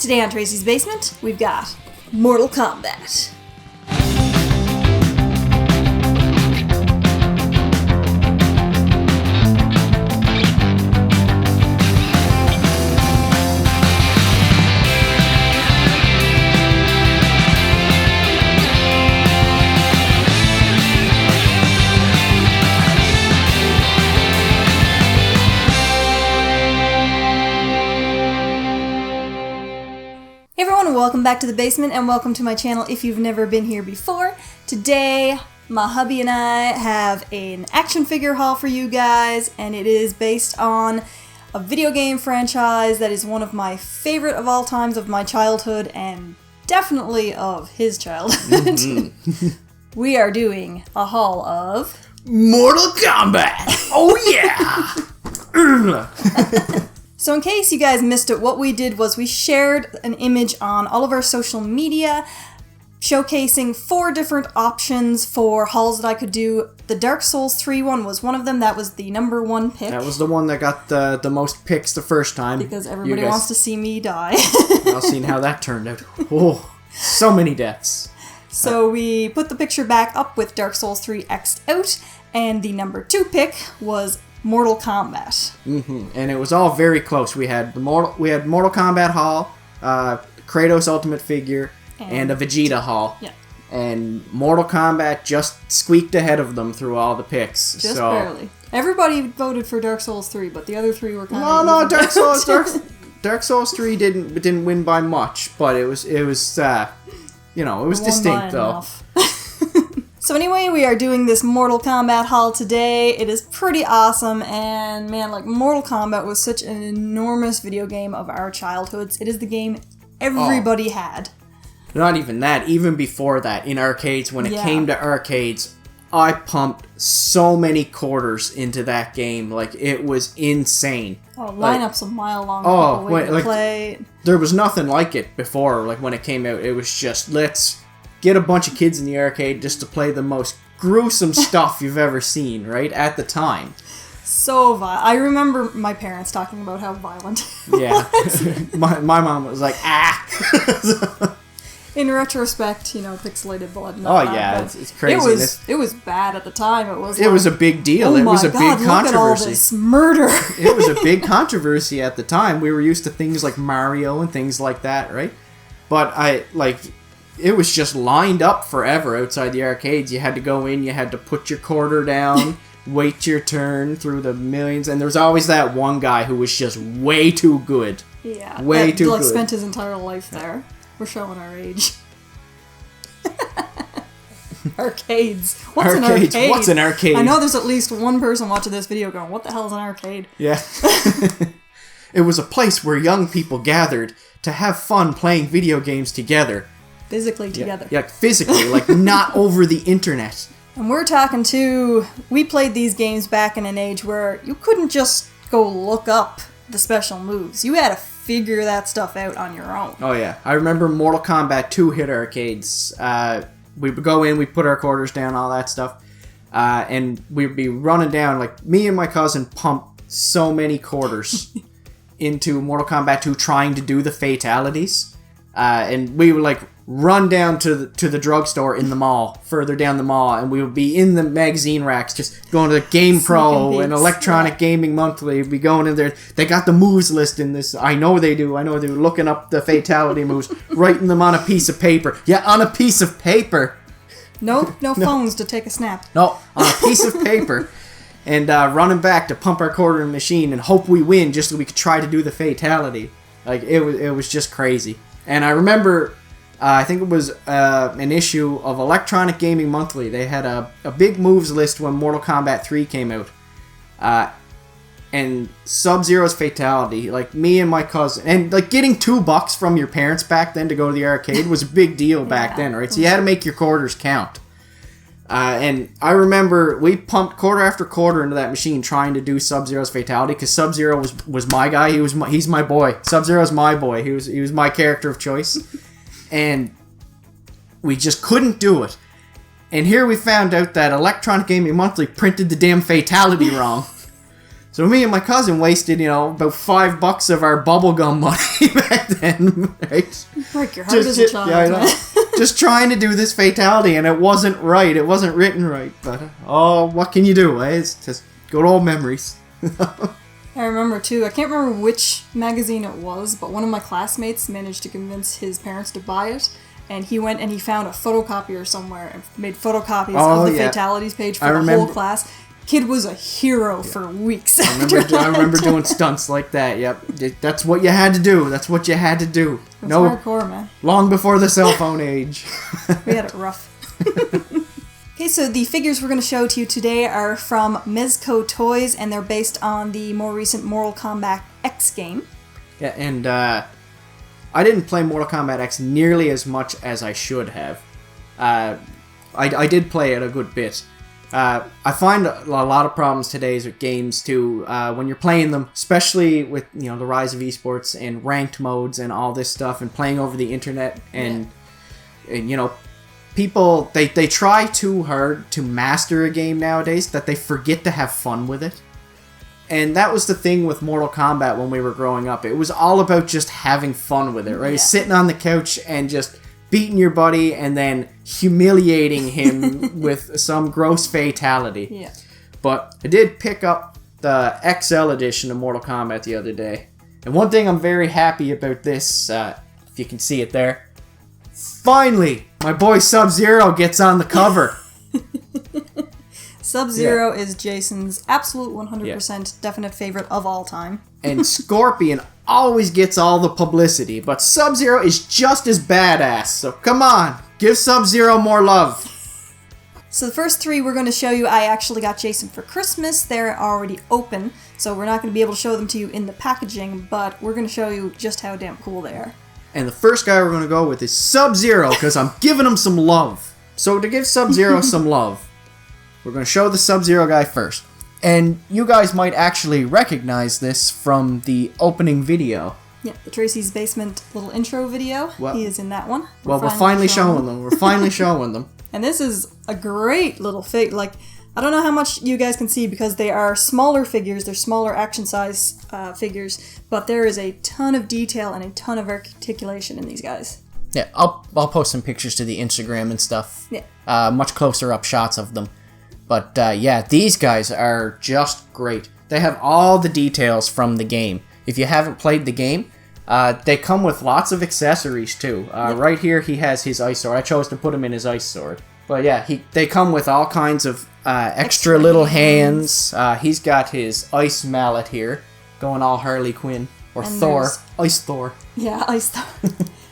Today on Tracey's Basement, we've got Mortal Kombat. Hey everyone, welcome back to the basement and welcome to my channel if you've never been here before. Today, my hubby and I have an action figure haul for you guys, and it is based on a video game franchise that is one of my favorite of all times of my childhood and definitely of his childhood. We are doing a haul of Mortal Kombat! Oh yeah! So in case you guys missed it, what we did was we shared an image on all of our social media showcasing 4 different options for hauls that I could do. The Dark Souls 3 one was one of them. That was the number 1 pick. That was the one that got the most picks the first time. Because everybody wants to see me die. I've seen how that turned out. Oh, so many deaths. So we put the picture back up with Dark Souls 3 X'd out, and the number 2 pick was Mortal Kombat. And it was all very close. We had Mortal Kombat haul, Kratos Ultimate figure, and a Vegeta haul. Yeah. And Mortal Kombat just squeaked ahead of them through all the picks. Just barely. Everybody voted for Dark Souls 3, but the other 3 were kind of No, Dark Souls 3 didn't win by much, but it was distinct though. So anyway, we are doing this Mortal Kombat haul today. It is pretty awesome, and man, like, Mortal Kombat was such an enormous video game of our childhoods. It is the game everybody had. Not even that, even before that, in arcades, when it came to arcades, I pumped so many quarters into that game. Like, it was insane. Oh, lineups a mile long. People waiting to play. There was nothing like it before, like, when it came out. It was just, let's get a bunch of kids in the arcade just to play the most gruesome stuff you've ever seen, right? At the time. So violent. I remember my parents talking about how violent it was. My mom was like, ah! In retrospect, pixelated blood. It's crazy. It was bad at the time. It was a big deal. It was a big controversy. Look at all this murder. It was a big controversy at the time. We were used to things like Mario and things like that, right? But it was just lined up forever outside the arcades. You had to go in, you had to put your quarter down, wait your turn through the millions, and there was always that one guy who was just way too good. Yeah. Way too good. Spent his entire life there. We're showing our age. Arcades. What's an arcade? What's an arcade? I know there's at least one person watching this video going, what the hell is an arcade? Yeah. It was a place where young people gathered to have fun playing video games together. Physically together. Yeah, physically, like not over the internet. And we're talking we played these games back in an age where you couldn't just go look up the special moves. You had to figure that stuff out on your own. Oh yeah, I remember Mortal Kombat 2 hit arcades. We would go in, we'd put our quarters down, all that stuff, and we'd be running down, like, me and my cousin pumped so many quarters into Mortal Kombat 2 trying to do the fatalities, and we would, like, run down to the drugstore in the mall, further down the mall, and we would be in the magazine racks, just going to Game Pro and Electronic Gaming Monthly. We'd be going in there. They got the moves list in this. I know they do. Looking up the fatality moves, writing them on a piece of paper. Yeah, on a piece of paper. No phones to take a snap. No, on a piece of paper. And running back to pump our quarter in the machine and hope we win just so we could try to do the fatality. Like, it was just crazy. And I remember, I think it was an issue of Electronic Gaming Monthly. They had a big moves list when Mortal Kombat 3 came out. And Sub-Zero's fatality, like, me and my cousin, and, like, getting $2 from your parents back then to go to the arcade was a big deal back then, right? So you had to make your quarters count. And I remember we pumped quarter after quarter into that machine trying to do Sub-Zero's fatality, because Sub-Zero was my guy. He's my boy. Sub-Zero's my boy. He was my character of choice. And we just couldn't do it. And here we found out that Electronic Gaming Monthly printed the damn fatality wrong. So me and my cousin wasted, about $5 of our bubblegum money back then, right? Break your heart as a child, man. Just trying to do this fatality, and it wasn't right. It wasn't written right. But, what can you do, eh? It's just good old memories. I remember, too. I can't remember which magazine it was, but one of my classmates managed to convince his parents to buy it. And he went and he found a photocopier somewhere and made photocopies of the fatalities page for the whole class. Kid was a hero for weeks. I remember doing stunts like that. Yep, that's what you had to do. That's what you had to do. That's hardcore, man. Long before the cell phone age. We had it rough. Okay, so the figures we're going to show to you today are from Mezco Toys, and they're based on the more recent Mortal Kombat X game. Yeah, and I didn't play Mortal Kombat X nearly as much as I should have. I did play it a good bit. I find a lot of problems today's with games too, when you're playing them, especially with the rise of esports and ranked modes and all this stuff, and playing over the internet, and people they try too hard to master a game nowadays that they forget to have fun with it. And that was the thing with Mortal Kombat when we were growing up. It was all about just having fun with it, right? Yeah. Sitting on the couch and just beating your buddy and then humiliating him with some gross fatality. Yeah. But I did pick up the XL edition of Mortal Kombat the other day. And one thing I'm very happy about this, if you can see it there, finally, my boy Sub-Zero gets on the cover. Sub-Zero is Jason's absolute 100% definite favorite of all time. And Scorpion always gets all the publicity, but Sub-Zero is just as badass. So come on, give Sub-Zero more love. So the first three we're going to show you, I actually got Jason for Christmas. They're already open, so we're not going to be able to show them to you in the packaging, but we're going to show you just how damn cool they are. And the first guy we're going to go with is Sub-Zero, because I'm giving him some love. So to give Sub-Zero some love, we're going to show the Sub-Zero guy first. And you guys might actually recognize this from the opening video. Yeah, the Tracey's Basement little intro video. Well, he is in that one. We're finally showing them. We're finally showing them. And this is a great little fig. Like, I don't know how much you guys can see because they are smaller figures. They're smaller action size figures. But there is a ton of detail and a ton of articulation in these guys. Yeah, I'll post some pictures to the Instagram and stuff. Yeah. Much closer up shots of them. But yeah, these guys are just great. They have all the details from the game. If you haven't played the game, they come with lots of accessories too. Yep. Right here he has his ice sword. I chose to put him in his ice sword. But yeah, they come with all kinds of extra little hands. He's got his ice mallet here, going all Harley Quinn. Or and Thor. Ice Thor. Yeah, Ice Thor.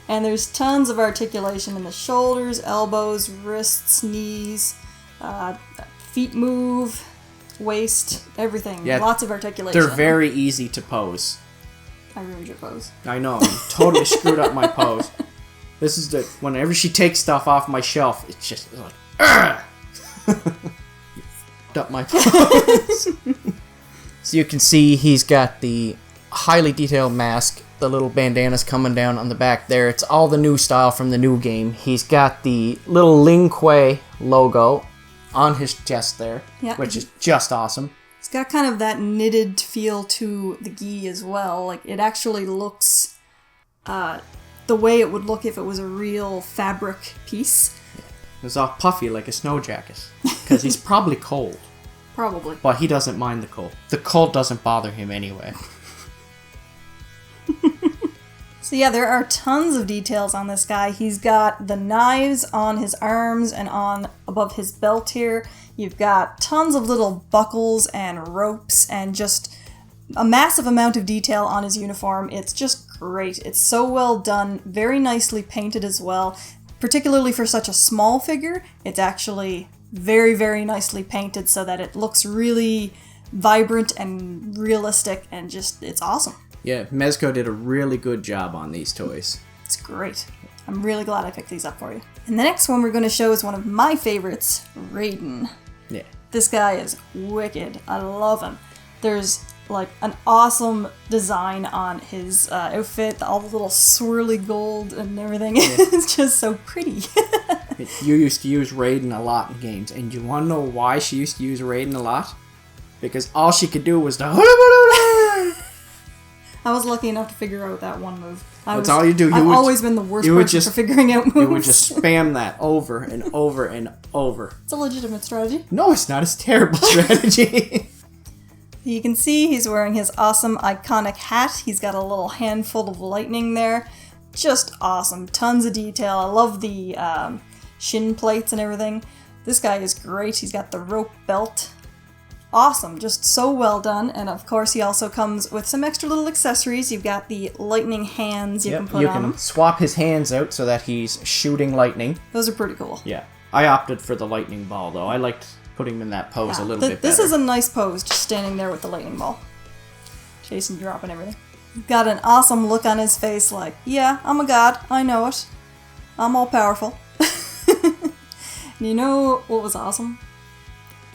And there's tons of articulation in the shoulders, elbows, wrists, knees, feet move, waist, everything. Yeah, lots of articulation. They're very easy to pose. I ruined your pose. I know. You totally screwed up my pose. This is whenever she takes stuff off my shelf, it's just like, argh! You f***ed up my pose. So you can see he's got the highly detailed mask, the little bandanas coming down on the back there. It's all the new style from the new game. He's got the little Ling Kuei logo on his chest there, which is just awesome. It's got kind of that knitted feel to the gi as well. Like, it actually looks the way it would look if it was a real fabric piece. Yeah. It's all puffy like a snow jacket, because he's probably cold. Probably. But he doesn't mind the cold. The cold doesn't bother him anyway. So yeah, there are tons of details on this guy. He's got the knives on his arms and on above his belt here. You've got tons of little buckles and ropes and just a massive amount of detail on his uniform. It's just great. It's so well done, very nicely painted as well. Particularly for such a small figure, it's actually very, very nicely painted so that it looks really vibrant and realistic and just, it's awesome. Yeah, Mezco did a really good job on these toys. It's great. I'm really glad I picked these up for you. And the next one we're going to show is one of my favorites, Raiden. Yeah. This guy is wicked. I love him. There's like an awesome design on his outfit, all the little swirly gold and everything. Yeah. It's just so pretty. You used to use Raiden a lot in games, and you want to know why she used to use Raiden a lot? because all she could do was to... I was lucky enough to figure out that one move. That's all you do. I've always been the worst person for figuring out moves. You would just spam that over and over and over. It's a legitimate strategy. No, it's not. It's a terrible strategy. You can see he's wearing his awesome, iconic hat. He's got a little handful of lightning there. Just awesome. Tons of detail. I love the shin plates and everything. This guy is great. He's got the rope belt. Awesome. Just so well done. And of course, he also comes with some extra little accessories. You've got the lightning hands you can put on him. You can swap his hands out so that he's shooting lightning. Those are pretty cool. Yeah. I opted for the lightning ball, though. I liked putting him in that pose a little bit better. This is a nice pose, just standing there with the lightning ball. Jason dropping everything. He's got an awesome look on his face like, yeah, I'm a god. I know it. I'm all powerful. You know what was awesome?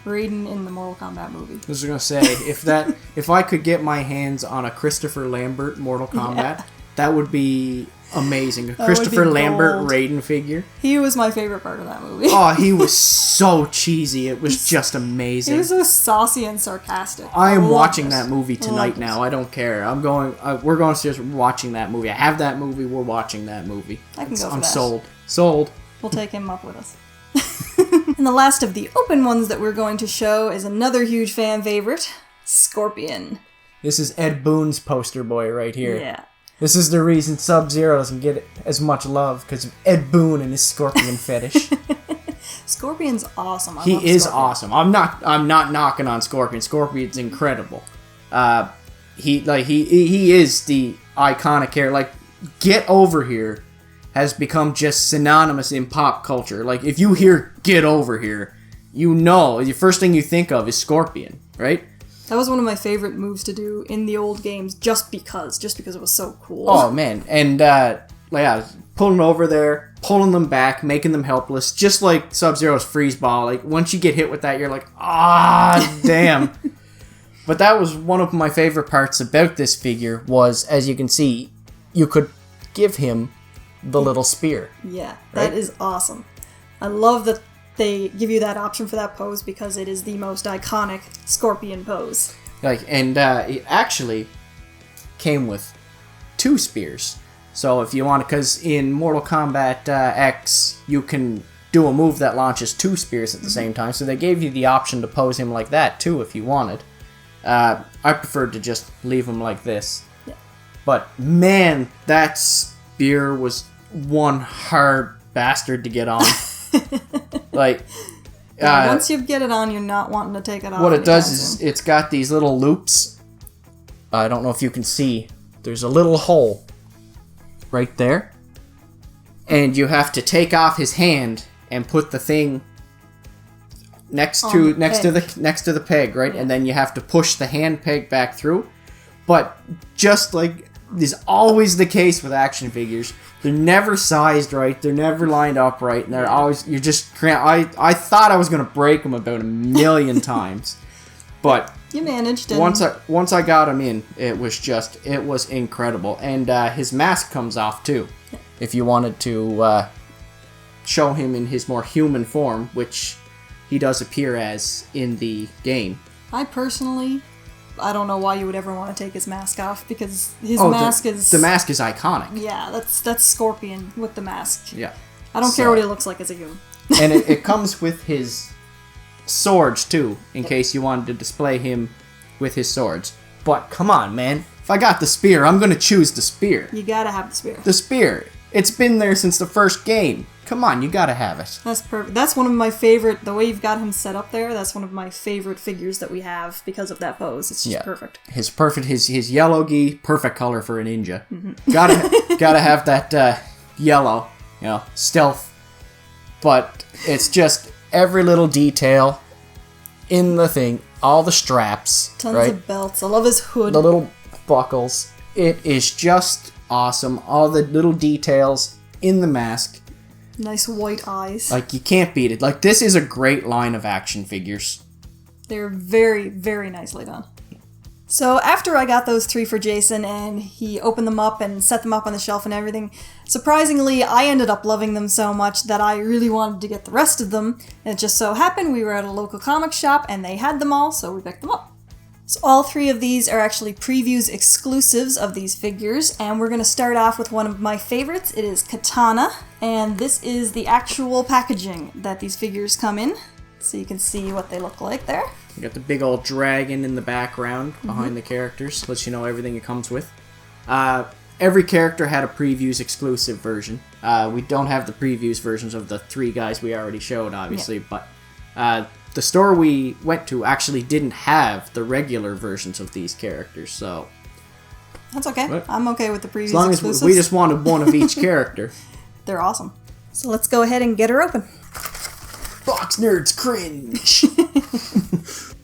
Raiden in the Mortal Kombat movie. I was gonna say, if I could get my hands on a Christopher Lambert Mortal Kombat, that would be amazing. A Christopher Lambert Raiden figure. He was my favorite part of that movie. Oh, he was so cheesy. It was just amazing. He was so saucy and sarcastic. I am watching that movie tonight now. I don't care. We're going to just watching that movie. I have that movie. We're watching that movie. I can go for I'm that. Sold. We'll take him up with us. And the last of the open ones that we're going to show is another huge fan favorite, Scorpion. This is Ed Boon's poster boy right here. Yeah. This is the reason Sub-Zero doesn't get as much love, because of Ed Boon and his Scorpion fetish. Scorpion's awesome. He is awesome. I'm not knocking on Scorpion. Scorpion's incredible. He is the iconic character. Like, Get Over Here has become just synonymous in pop culture. Like, if you hear Get Over Here, you know, the first thing you think of is Scorpion, right? That was one of my favorite moves to do in the old games, just because it was so cool. Oh, man. And, pulling over there, pulling them back, making them helpless, just like Sub-Zero's freeze ball. Like, once you get hit with that, you're like, damn. But that was one of my favorite parts about this figure was, as you can see, you could give him the little spear. Yeah, that is awesome. I love that they give you that option for that pose because it is the most iconic Scorpion pose. It actually came with 2 spears. So if you want, because in Mortal Kombat X, you can do a move that launches 2 spears at the same time. So they gave you the option to pose him like that too if you wanted. I preferred to just leave him like this. Yeah. But man, that spear was one hard bastard to get on. Once you get it on, you're not wanting to take it off. What it does is it's got these little loops. I don't know if you can see. There's a little hole right there, and you have to take off his hand and put the thing next to the peg, right? Yeah. And then you have to push the hand peg back through. But just like is always the case with action figures, they're never sized right, they're never lined up right, and they're always, you're just, I thought I was going to break them about 1,000,000 times, but you managed. Once I got him in, it was incredible, and his mask comes off too, if you wanted to show him in his more human form, which he does appear as in the game. I don't know why you would ever want to take his mask off, because his mask is... The mask is iconic. Yeah, that's Scorpion with the mask. Yeah. I don't care what he looks like as a human. And it comes with his swords, too, in case you wanted to display him with his swords. But, come on, man. If I got the spear, I'm going to choose the spear. You gotta have the spear. The spear. It's been there since the first game. Come on, you gotta have it. That's perfect. That's one of my favorite, the way you've got him set up there, that's one of my favorite figures that we have because of that pose. It's just perfect. His yellow gi, perfect color for a ninja. Mm-hmm. Gotta have that yellow, stealth. But it's just every little detail in the thing, all the straps. Tons of belts. I love his hood. The little buckles. It is just awesome. All the little details in the mask. Nice white eyes. Like, you can't beat it. Like, this is a great line of action figures. They're very, very nicely done. So after I got those 3 for Jason and he opened them up and set them up on the shelf and everything, surprisingly, I ended up loving them so much that I really wanted to get the rest of them. And it just so happened we were at a local comic shop and they had them all, so we picked them up. So all three of these are actually previews exclusives of these figures, and we're going to start off with one of my favorites. It is Kitana, and this is the actual packaging that these figures come in. So you can see what they look like there. You got the big old dragon in the background behind the characters. Lets you know everything it comes with. Every character had a previews exclusive version. We don't have the previews versions of the three guys we already showed, obviously, but the store we went to actually didn't have the regular versions of these characters, so... That's okay. What? I'm okay with the previews exclusives. As long as we just wanted one of each character. They're awesome. So let's go ahead and get her open. Box nerds cringe!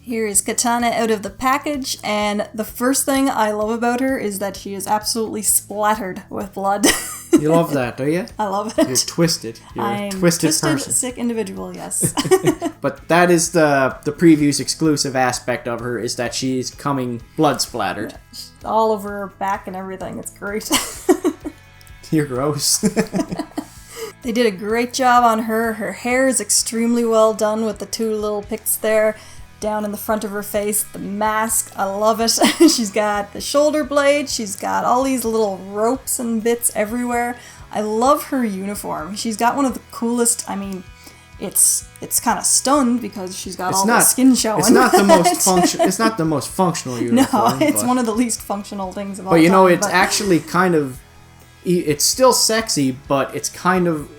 Here is Kitana out of the package, and the first thing I love about her is that she is absolutely splattered with blood. You love that, do you? I love it. You're twisted. You're I'm a twisted person. Sick individual, yes. But that is the previews exclusive aspect of her, is that she's coming blood splattered. Yeah, all over her back and everything. It's great. You're gross. They did a great job on her. Her hair is extremely well done with the two little picks there down in the front of her face. The mask, I love it. She's got the shoulder blade. She's got all these little ropes and bits everywhere. I love her uniform. She's got one of the coolest, I mean, it's kind of stunned because she's got the skin showing. It's not the most it's not the most functional uniform. No, it's one of the least functional things of all time. But you know, it's actually kind of, it's still sexy, but it's kind of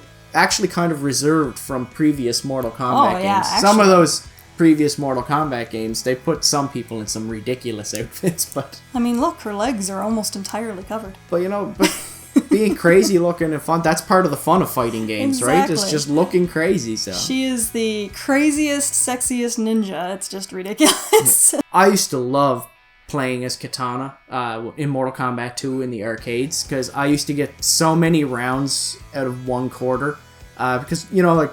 reserved from previous Mortal Kombat games. Actually. Some of those previous Mortal Kombat games, they put some people in some ridiculous outfits, but... I mean, look, her legs are almost entirely covered. But you know, being crazy looking and fun, that's part of the fun of fighting games, right? It's just looking crazy, so... She is the craziest, sexiest ninja. It's just ridiculous. I used to love playing as Kitana in Mortal Kombat 2 in the arcades, because I used to get so many rounds out of one quarter, because, you know, like,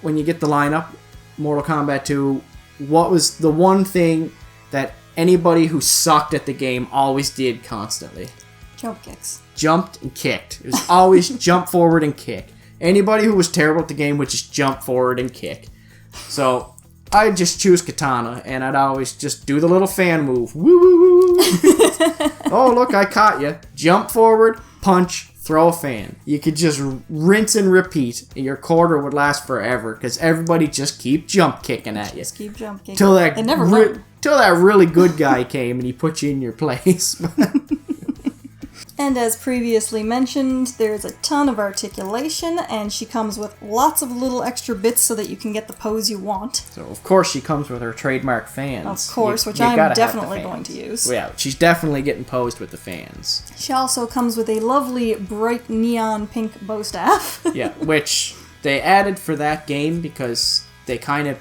when you get the lineup, Mortal Kombat 2, what was the one thing that anybody who sucked at the game always did constantly? Jump kicks. Jumped and kicked. It was always jump forward and kick. Anybody who was terrible at the game would just jump forward and kick. So I'd just choose Kitana, and I'd always just do the little fan move. Woo woo woo! Oh, look, I caught you. Jump forward, punch, throw a fan. You could just rinse and repeat, and your quarter would last forever, because everybody just keep jump kicking at you. Just keep jump kicking. Till that they never learn. Till that really good guy came and he put you in your place. And as previously mentioned, there's a ton of articulation, and she comes with lots of little extra bits so that you can get the pose you want. So, of course, she comes with her trademark fans. Of course, which I'm definitely going to use. Well, yeah, she's definitely getting posed with the fans. She also comes with a lovely, bright neon pink bow staff. Yeah, which they added for that game because they kind of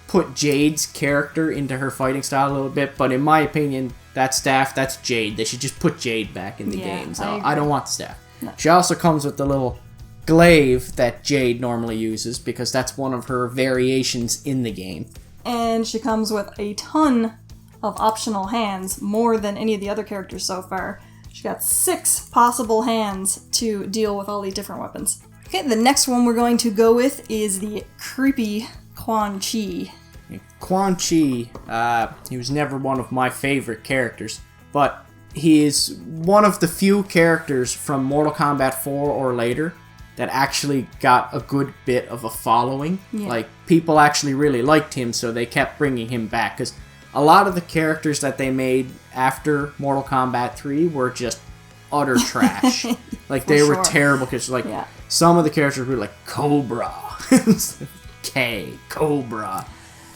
put Jade's character into her fighting style a little bit, but in my opinion, that staff, that's Jade. They should just put Jade back in the game, so I don't want the staff. No. She also comes with the little glaive that Jade normally uses, because that's one of her variations in the game. And she comes with a ton of optional hands, more than any of the other characters so far. She got 6 possible hands to deal with all these different weapons. Okay, the next one we're going to go with is the creepy Quan-Chi. Quan-Chi, he was never one of my favorite characters, but he is one of the few characters from Mortal Kombat 4 or later that actually got a good bit of a following. Yeah. Like, people actually really liked him, so they kept bringing him back, because a lot of the characters that they made after Mortal Kombat 3 were just utter trash. Like, they were terrible, because, like, some of the characters were like, Cobra. Cobra.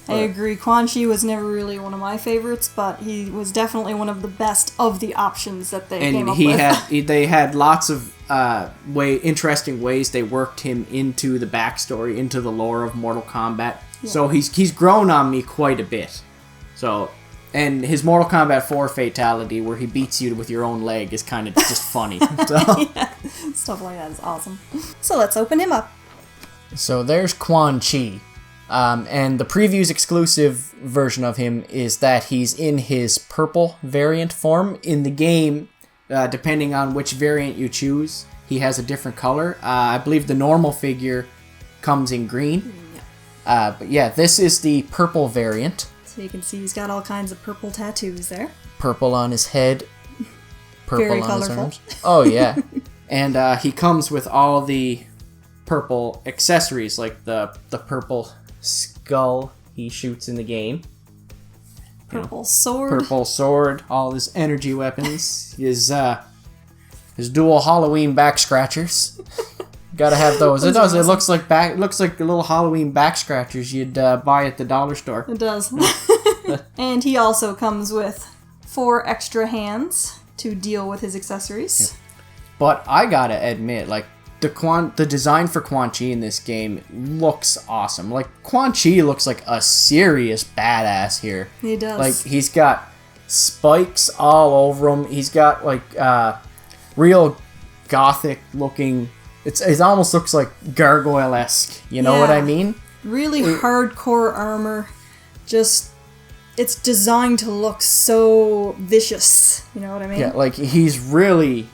I agree. Quan-Chi was never really one of my favorites, but he was definitely one of the best of the options that they came up with. They had lots of interesting ways they worked him into the backstory, into the lore of Mortal Kombat. Yeah. So he's grown on me quite a bit. So, and his Mortal Kombat 4 fatality, where he beats you with your own leg, is kind of just funny. So. Yeah, stuff like that is awesome. So let's open him up. So there's Quan-Chi. And the previews exclusive version of him is that he's in his purple variant form. In the game, depending on which variant you choose, he has a different color. I believe the normal figure comes in green. But yeah, this is the purple variant. So you can see he's got all kinds of purple tattoos there. Purple on his head. Purple Very on colorful. his arms. Oh, yeah. And he comes with all the purple accessories, like the purple skull he shoots in the game. Purple sword. Purple sword, all his energy weapons, his dual Halloween back scratchers. Gotta have those. It does. Awesome. It looks like the little Halloween back scratchers you'd buy at the dollar store. It does. And he also comes with 4 extra hands to deal with his accessories. Yeah. But I gotta admit, like, the design for Quan-Chi in this game looks awesome. Like, Quan-Chi looks like a serious badass here. He does. Like, he's got spikes all over him. He's got, like, real gothic looking... It almost looks like gargoyle-esque. You know what I mean? Really hardcore armor. Just... It's designed to look so vicious. You know what I mean? Yeah, like, he's really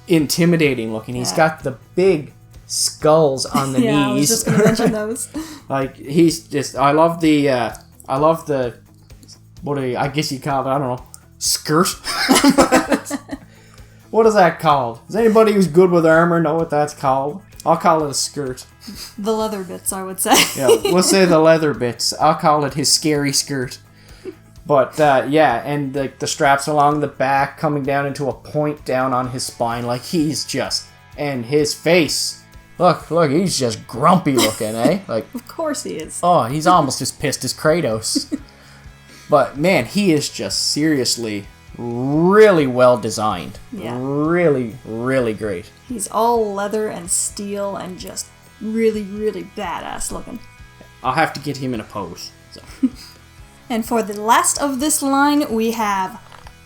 intimidating looking. He's got the big skulls on the knees. I was just gonna mention those. Like, he's just... I love the... what do you... I guess you call it, I don't know, skirt? What is that called? Does anybody who's good with armor know what that's called? I'll call it a skirt. The leather bits, I would say. Yeah, we'll say the leather bits. I'll call it his scary skirt. But, yeah, and the straps along the back coming down into a point down on his spine. Like, he's just... And his face. Look, he's just grumpy looking, eh? Like, Of course he is. oh, he's almost as pissed as Kratos. But, man, he is just seriously really well designed. Yeah. Really, really great. He's all leather and steel and just really, really badass looking. I'll have to get him in a pose. So. And for the last of this line, we have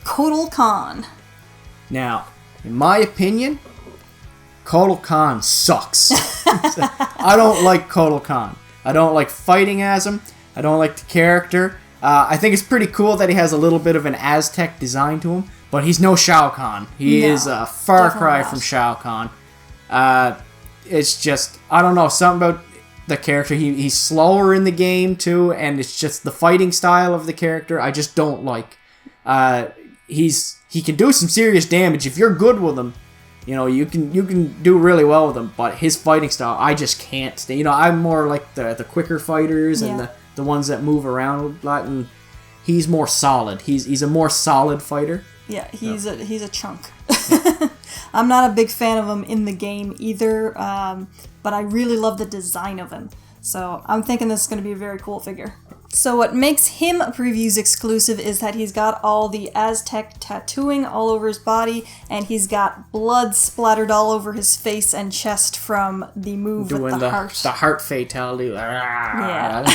Kotal Khan. Now, in my opinion, Kotal Khan sucks. I don't like Kotal Khan. I don't like fighting as him. I don't like the character. I think it's pretty cool that he has a little bit of an Aztec design to him, but he's no Shao Kahn. He is a far cry not. from Shao Kahn. It's just, I don't know, something about the character. He's slower in the game too, and it's just the fighting style of the character I just don't like. He can do some serious damage if you're good with him. You know, you can do really well with him, but his fighting style, I just can't. You know, I'm more like the quicker fighters and the ones that move around a lot, and he's more solid. He's a more solid fighter. Yeah, he's a chunk. I'm not a big fan of him in the game either, but I really love the design of him. So I'm thinking this is going to be a very cool figure. So what makes him a Previews exclusive is that he's got all the Aztec tattooing all over his body, and he's got blood splattered all over his face and chest from the move Doing with the heart. The heart fatality. Yeah.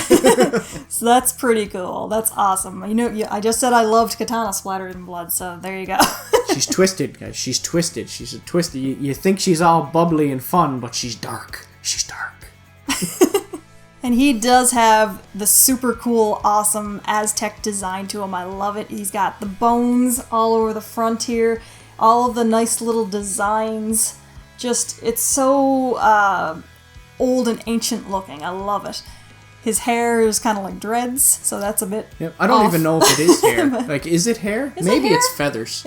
So that's pretty cool. That's awesome. You know, I just said I loved Kitana splattered in blood, so there you go. She's twisted, guys. She's twisted. She's a twisted. You think she's all bubbly and fun, but she's dark. She's dark. And he does have the super cool, awesome Aztec design to him. I love it. He's got the bones all over the front here, all of the nice little designs. Just, it's so old and ancient looking. I love it. His hair is kind of like dreads, so that's a bit Yep. I don't off. even know if it is hair. Like, is it hair? Is it Maybe hair? it's feathers.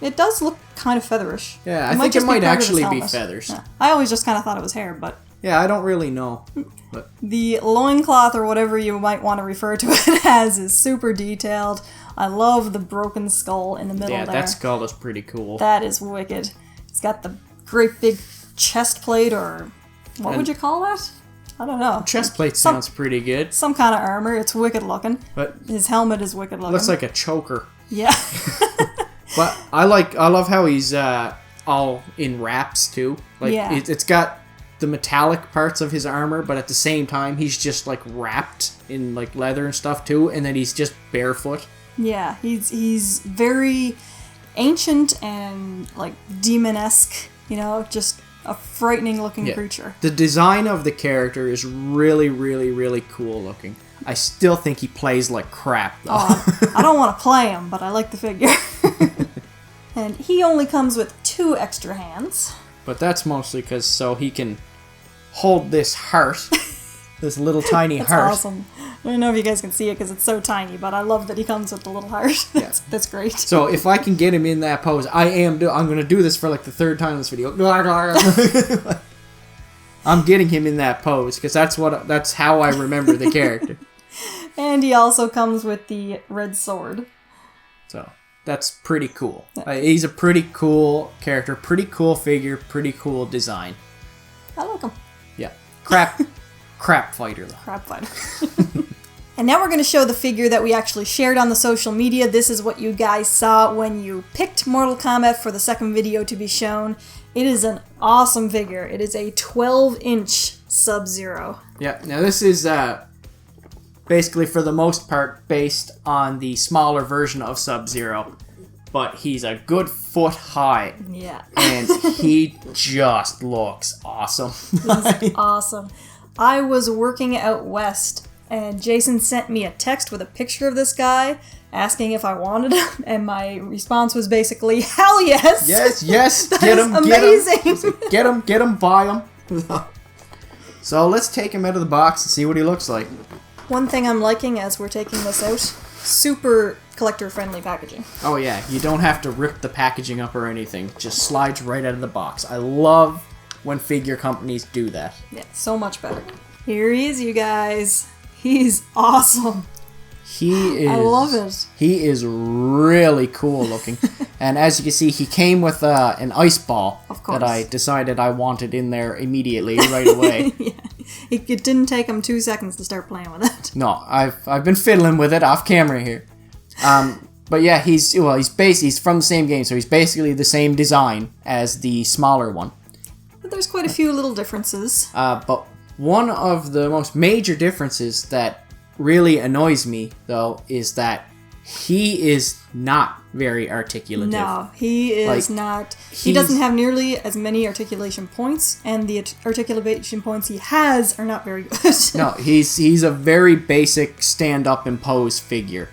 It does look kind of featherish. Yeah, I think it just might part of his actually be helmet. feathers. Yeah. I always just kind of thought it was hair, but Yeah, I don't really know. But the loincloth, or whatever you might want to refer to it as, is super detailed. I love the broken skull in the middle yeah, there. that skull is pretty cool. That is wicked. He's got the great big chest plate, or what would you call that? I don't know. Chest plate sounds pretty good. Some kind of armor. It's wicked looking. But His helmet is wicked looking. looks like a choker. Yeah. But I love how he's all in wraps too. Like Yeah. it's got the metallic parts of his armor, but at the same time he's just like wrapped in like leather and stuff too, and then he's just barefoot. Yeah, he's very ancient and like demon-esque, you know, just a frightening looking creature. The design of the character is really, really, really cool looking. I still think he plays like crap though. I don't want to play him, but I like the figure. And he only comes with 2 extra hands. But that's mostly because so he can hold this heart This little tiny That's heart. awesome. I don't know if you guys can see it because it's so tiny, but I love that he comes with the little heart. That's great. So if I can get him in that pose, I'm going to do this for like the third time in this video. I'm getting him in that pose because that's how I remember the character. And he also comes with the red sword. So that's pretty cool. He's a pretty cool character, pretty cool figure, pretty cool design. I like him. Yeah. Crap fighter though. Crap fighter. And now we're going to show the figure that we actually shared on the social media. This is what you guys saw when you picked Mortal Kombat for the second video to be shown. It is an awesome figure. It is a 12-inch Sub-Zero. Yeah, now this is basically for the most part based on the smaller version of Sub-Zero. But he's a good foot high. Yeah. And he just looks awesome. He's awesome. I was working out west, and Jason sent me a text with a picture of this guy asking if I wanted him, and my response was basically, hell yes! Yes, That is amazing. Get him, buy him. So let's take him out of the box and see what he looks like. One thing I'm liking as we're taking this out, super collector-friendly packaging. Oh yeah, you don't have to rip the packaging up or anything. It just slides right out of the box. I love when figure companies do that. Yeah, so much better. Here he is, you guys. He's awesome. I love it. He is really cool looking. And as you can see, he came with an ice ball that I decided I wanted in there immediately, right away. Yeah. It didn't take him 2 seconds to start playing with it. No, I've been fiddling with it off camera here. But yeah, he's from the same game, so he's basically the same design as the smaller one. But there's quite a few little differences. But one of the most major differences that really annoys me, though, is that he is not very articulative. No, he is not. He doesn't have nearly as many articulation points, and the articulation points he has are not very good. No, he's a very basic stand-up and pose figure.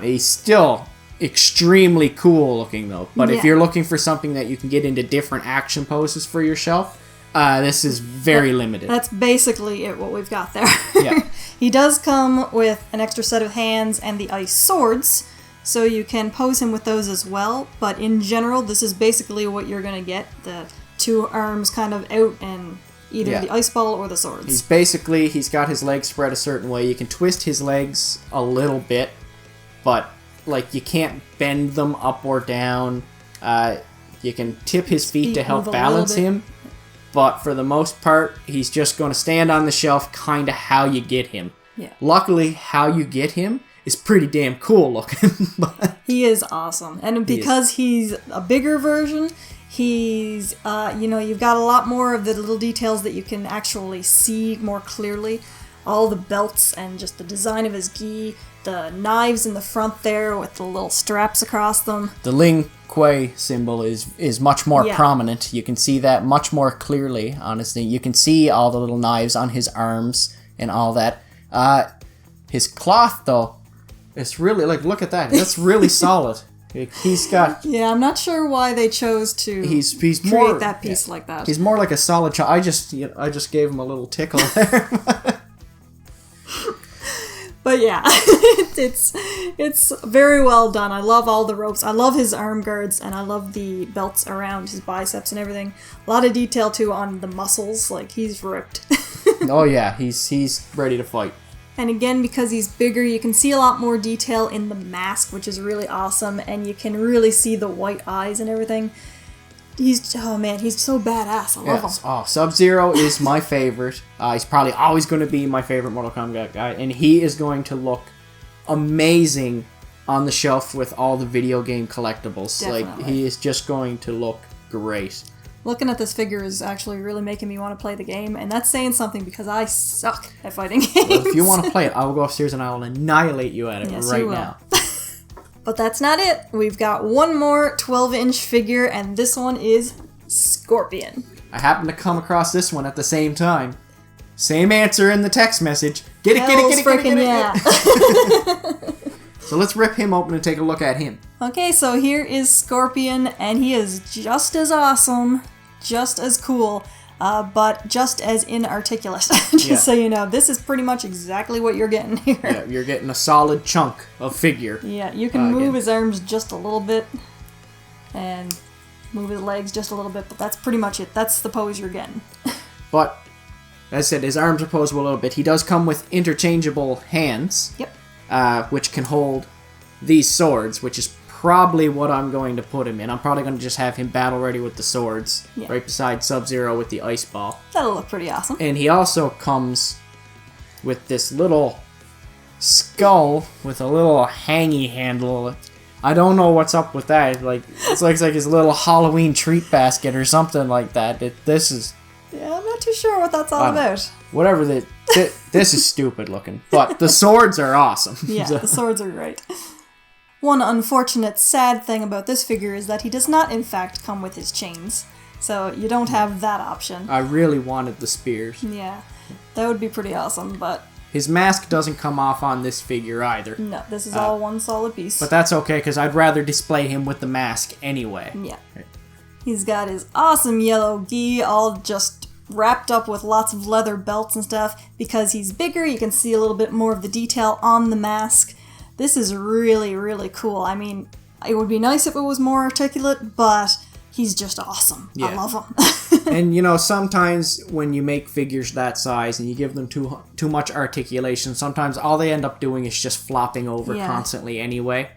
He's still extremely cool looking, though. But if you're looking for something that you can get into different action poses for your shelf, this is very limited. That's basically what we've got there. Yeah. He does come with an extra set of hands and the ice swords, so you can pose him with those as well. But in general, this is basically what you're going to get. The two arms kind of out and either the ice ball or the swords. He's got his legs spread a certain way. You can twist his legs a little bit, but like you can't bend them up or down. You can tip his feet to help balance him. But for the most part, he's just going to stand on the shelf kind of how you get him. Yeah. Luckily, how you get him is pretty damn cool looking. He is awesome. And because he's a bigger version, he's, you've got a lot more of the little details that you can actually see more clearly. All the belts and just the design of his gi, the knives in the front there with the little straps across them. The Ling Kuei symbol is much more prominent. You can see that much more clearly, honestly. You can see all the little knives on his arms and all that. His cloth, though, it's really, look at that. That's really solid. He's got... Yeah, I'm not sure why they chose to create that piece like that. He's more like a solid... I just gave him a little tickle there. But yeah, it's very well done. I love all the ropes. I love his arm guards, and I love the belts around his biceps and everything. A lot of detail, too, on the muscles. Like, he's ripped. Oh, yeah. He's ready to fight. And again, because he's bigger, you can see a lot more detail in the mask, which is really awesome, and you can really see the white eyes and everything. He's so badass. I love him. Oh, Sub-Zero is my favorite. He's probably always going to be my favorite Mortal Kombat guy, and he is going to look amazing on the shelf with all the video game collectibles. Definitely. Like, he is just going to look great. Looking at this figure is actually really making me want to play the game, and that's saying something because I suck at fighting games. Well, if you want to play it, I will go upstairs and I will annihilate you at it right now. But that's not it. We've got one more 12-inch figure, and this one is Scorpion. I happened to come across this one at the same time. Same answer in the text message. Get it. So let's rip him open and take a look at him. Okay, so here is Scorpion, and he is just as awesome, just as cool. but just as inarticulate. Just so you know, this is pretty much exactly what you're getting here. Yeah, you're getting a solid chunk of figure. Yeah, you can move his arms just a little bit, and move his legs just a little bit, but that's pretty much it. That's the pose you're getting. But, as I said, his arms are posable a little bit. He does come with interchangeable hands. Yep. Which can hold these swords, which is probably what I'm going to put him in. I'm probably going to just have him battle ready with the swords, right beside Sub-Zero with the ice ball. That'll look pretty awesome. And he also comes with this little skull with a little hangy handle. I don't know what's up with that. Like, it looks like his little Halloween treat basket or something like that. This is... Yeah, I'm not too sure what that's all about. Whatever this is stupid looking, but the swords are awesome. Yeah, the swords are great. One unfortunate, sad thing about this figure is that he does not, in fact, come with his chains. So you don't have that option. I really wanted the spears. Yeah, that would be pretty awesome, but... His mask doesn't come off on this figure either. No, this is all one solid piece. But that's okay, because I'd rather display him with the mask anyway. Yeah. He's got his awesome yellow gi all just wrapped up with lots of leather belts and stuff. Because he's bigger, you can see a little bit more of the detail on the mask. This is really, really cool. I mean, it would be nice if it was more articulate, but he's just awesome. Yeah. I love him. And, you know, sometimes when you make figures that size and you give them too much articulation, sometimes all they end up doing is just flopping over constantly anyway.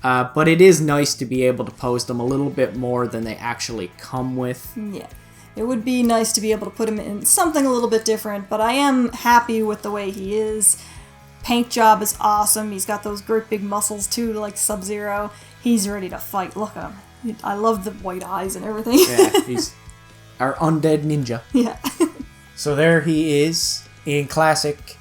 But it is nice to be able to pose them a little bit more than they actually come with. Yeah. It would be nice to be able to put him in something a little bit different, but I am happy with the way he is. Paint job is awesome. He's got those great big muscles too, like Sub-Zero. He's ready to fight. Look at him. I love the white eyes and everything. Yeah, he's our undead ninja. Yeah. So there he is in classic,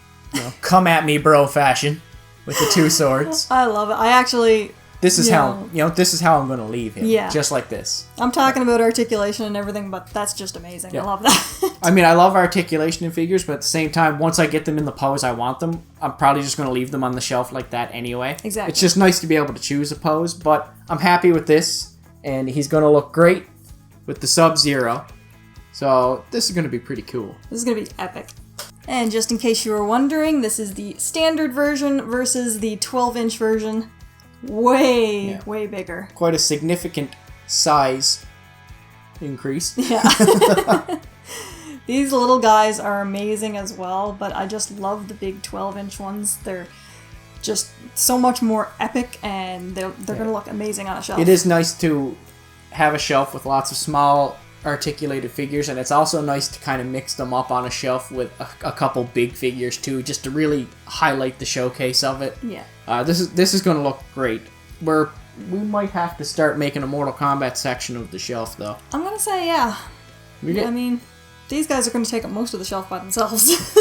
come at me bro fashion with the two swords. I love it. I actually... This is how I'm going to leave him. Yeah. Just like this. I'm talking about articulation and everything, but that's just amazing. Yeah. I love that. I mean, I love articulation in figures, but at the same time, once I get them in the pose I want them, I'm probably just going to leave them on the shelf like that anyway. Exactly. It's just nice to be able to choose a pose, but I'm happy with this, and he's going to look great with the Sub-Zero. So this is going to be pretty cool. This is going to be epic. And just in case you were wondering, this is the standard version versus the 12-inch version. Way bigger. Quite a significant size increase. Yeah. These little guys are amazing as well, but I just love the big 12-inch ones. They're just so much more epic, and they're going to look amazing on a shelf. It is nice to have a shelf with lots of small articulated figures, and it's also nice to kind of mix them up on a shelf with a couple big figures too, just to really highlight the showcase of it. Yeah. This is going to look great. We might have to start making a Mortal Kombat section of the shelf, though. I'm going to say, yeah. I mean, these guys are going to take up most of the shelf by themselves.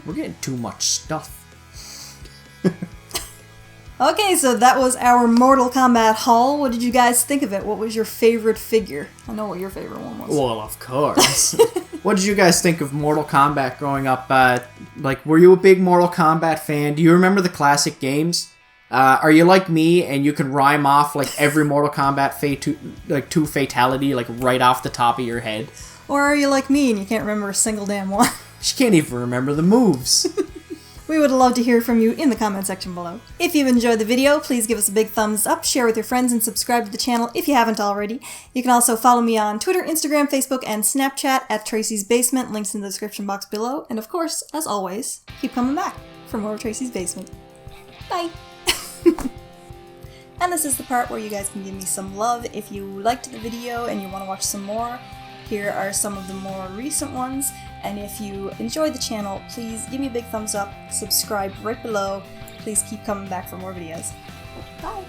We're getting too much stuff. Okay, so that was our Mortal Kombat haul. What did you guys think of it? What was your favorite figure? I know what your favorite one was. Well, of course. What did you guys think of Mortal Kombat growing up? Were you a big Mortal Kombat fan? Do you remember the classic games? Are you like me and you can rhyme off like every Mortal Kombat two fatality like right off the top of your head? Or are you like me and you can't remember a single damn one? She can't even remember the moves. We would love to hear from you in the comment section below. If you've enjoyed the video, please give us a big thumbs up, share with your friends, and subscribe to the channel if you haven't already. You can also follow me on Twitter, Instagram, Facebook, and Snapchat at Tracey's Basement, links in the description box below. And of course, as always, keep coming back for more of Tracey's Basement. Bye! And this is the part where you guys can give me some love. If you liked the video and you want to watch some more, here are some of the more recent ones. And if you enjoyed the channel, please give me a big thumbs up, subscribe right below. Please keep coming back for more videos. Bye!